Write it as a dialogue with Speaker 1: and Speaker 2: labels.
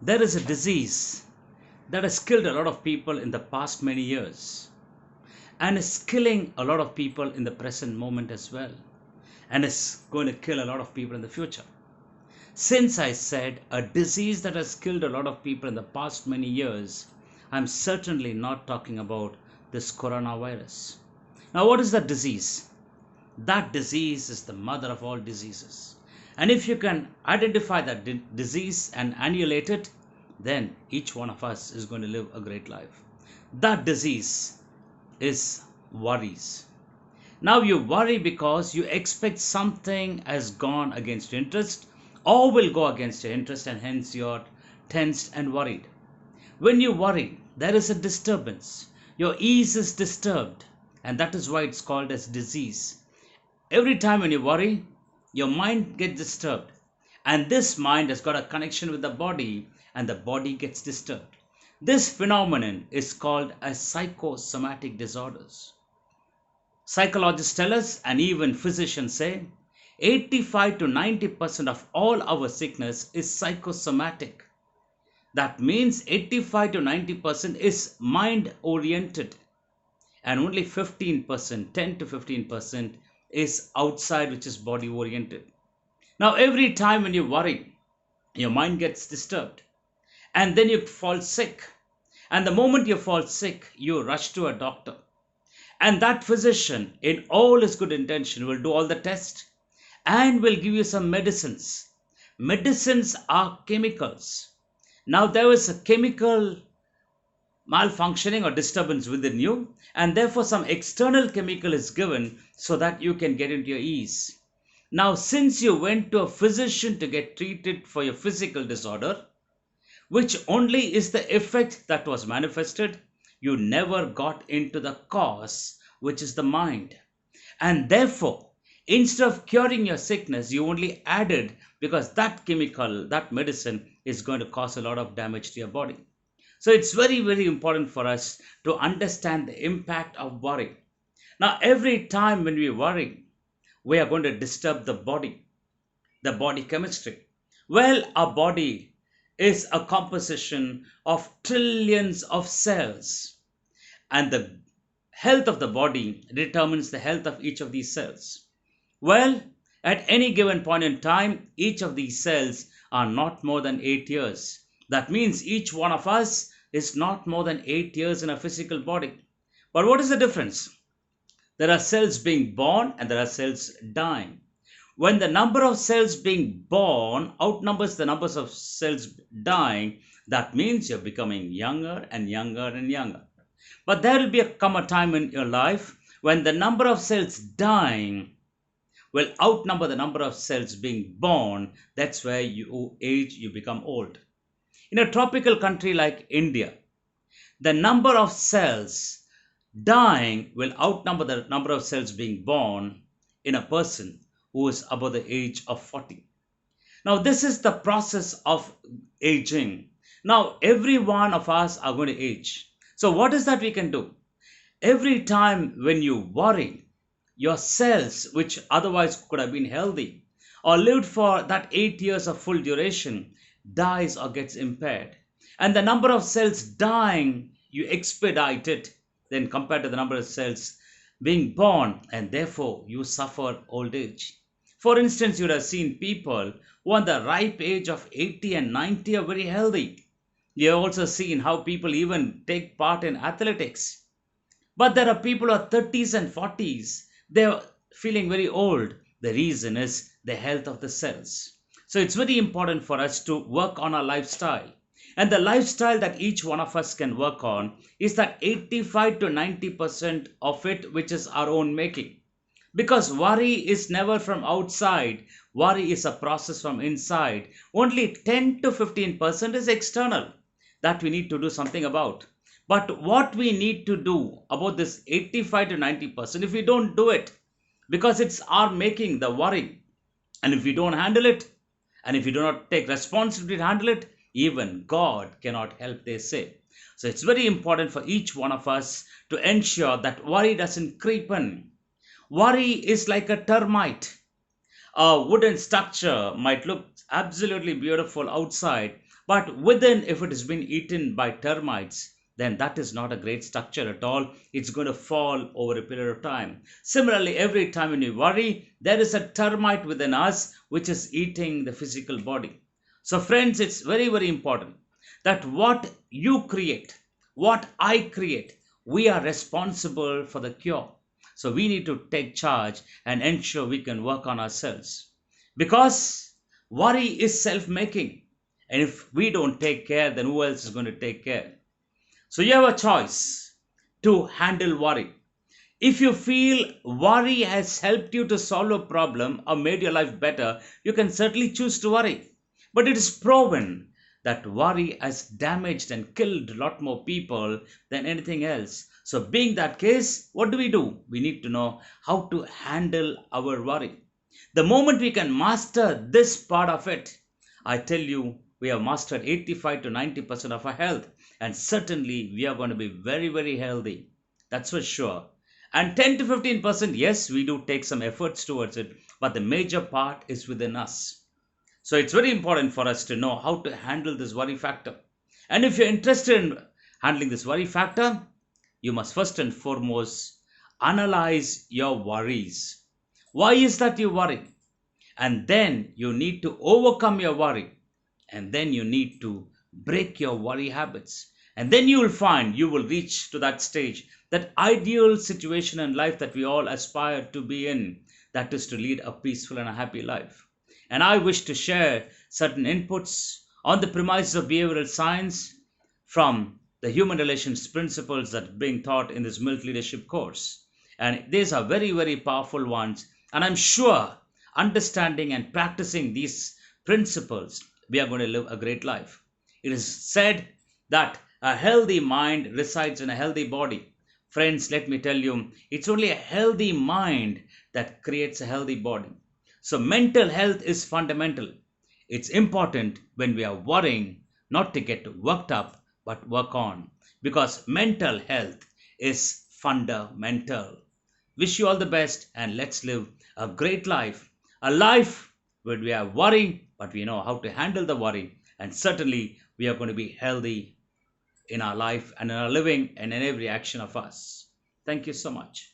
Speaker 1: There is a disease that has killed a lot of people in the past many years and is killing a lot of people in the present moment as well, and is going to kill a lot of people in the future. Since I said a disease that has killed a lot of people in the past many years, I'm certainly not talking about this coronavirus. Now, what is that disease? That disease is the mother of all diseases. And if you can identify that disease and annihilate it, then each one of us is going to live a great life. That disease is worries. Now you worry because you expect something has gone against your interest or will go against your interest, and hence you're tensed and worried. When you worry, there is a disturbance. Your ease is disturbed, and that is why it's called as disease. Every time when you worry, your mind gets disturbed, and this mind has got a connection with the body, and the body gets disturbed. This phenomenon is called as psychosomatic disorders. Psychologists tell us, and even physicians say, 85 to 90% of all our sickness is psychosomatic. That means 85 to 90% is mind oriented, and only 15%, 10 to 15% is outside, which is body oriented. Now, every time when you worry, your mind gets disturbed, and then you fall sick. And the moment you fall sick, you rush to a doctor. And that physician, in all his good intention, will do all the tests and will give you some medicines. Medicines are chemicals. Now, there is a chemical malfunctioning or disturbance within you, and therefore some external chemical is given so that you can get into your ease. Now, since you went to a physician to get treated for your physical disorder, which only is the effect that was manifested, you never got into the cause, which is the mind. And therefore, instead of curing your sickness, you only added, because that chemical, that medicine is going to cause a lot of damage to your body. So it's very, very important for us to understand the impact of worry. Now, every time when we worry, we are going to disturb the body chemistry. Well, our body is a composition of trillions of cells, and the health of the body determines the health of each of these cells. Well, at any given point in time, each of these cells are not more than 8 years. That means each one of us is not more than 8 years in a physical body. But what is the difference? There are cells being born and there are cells dying. When the number of cells being born outnumbers the numbers of cells dying, that means you're becoming younger and younger and younger. But there will come a time in your life when the number of cells dying will outnumber the number of cells being born. That's where you age, you become old. In a tropical country like India, the number of cells dying will outnumber the number of cells being born in a person who is above the age of 40. Now, this is the process of aging. Now, every one of us are going to age. So, what is that we can do? Every time when you worry, your cells, which otherwise could have been healthy or lived for that 8 years of full duration, dies or gets impaired. And the number of cells dying, you expedite it then compared to the number of cells being born, and therefore you suffer old age. For instance, you would have seen people who are the ripe age of 80 and 90 are very healthy. You have also seen how people even take part in athletics. But there are people who are 30s and 40s. They're feeling very old. The reason is the health of the cells. So it's very important for us to work on our lifestyle. And the lifestyle that each one of us can work on is that 85 to 90% of it, which is our own making. Because worry is never from outside, worry is a process from inside. Only 10 to 15% is external that we need to do something about. But what we need to do about this 85 to 90%, if we don't do it, because it's our making, the worry, and if we don't handle it, and if we do not take responsibility to handle it, even God cannot help, they say. So it's very important for each one of us to ensure that worry doesn't creep in. Worry is like a termite. A wooden structure might look absolutely beautiful outside, But within, if it has been eaten by termites, then that is not a great structure at all. It's going to fall over a period of time. Similarly, every time when you worry, there is a termite within us which is eating the physical body. So, friends, it's very, very important that what you create, what I create, we are responsible for the cure. So, we need to take charge and ensure we can work on ourselves. Because worry is self making. And if we don't take care, then who else is going to take care? So you have a choice to handle worry. If you feel worry has helped you to solve a problem or made your life better, you can certainly choose to worry. But it is proven that worry has damaged and killed a lot more people than anything else. So, being that case, what do? We need to know how to handle our worry. The moment we can master this part of it, I tell you, we have mastered 85 to 90% of our health, and certainly we are going to be very, very healthy. That's for sure. And 10 to 15%, yes, we do take some efforts towards it, but the major part is within us. So it's very important for us to know how to handle this worry factor. And if you're interested in handling this worry factor, you must first and foremost analyze your worries. Why is that you worry? And then you need to overcome your worry. And then you need to break your worry habits. And then you will find you will reach to that stage, that ideal situation in life that we all aspire to be in, that is to lead a peaceful and a happy life. And I wish to share certain inputs on the premises of behavioral science from the human relations principles that are being taught in this Milk Leadership course. And these are very, very powerful ones. And I'm sure understanding and practicing these principles, we are going to live a great life. It is said that a healthy mind resides in a healthy body. Friends, let me tell you, it's only a healthy mind that creates a healthy body. So, mental health is fundamental. It's important when we are worrying not to get worked up but work on, because mental health is fundamental. Wish you all the best, and let's live a great life. A life where we are worrying, but we know how to handle the worry, and certainly we are going to be healthy in our life and in our living and in every action of us. Thank you so much.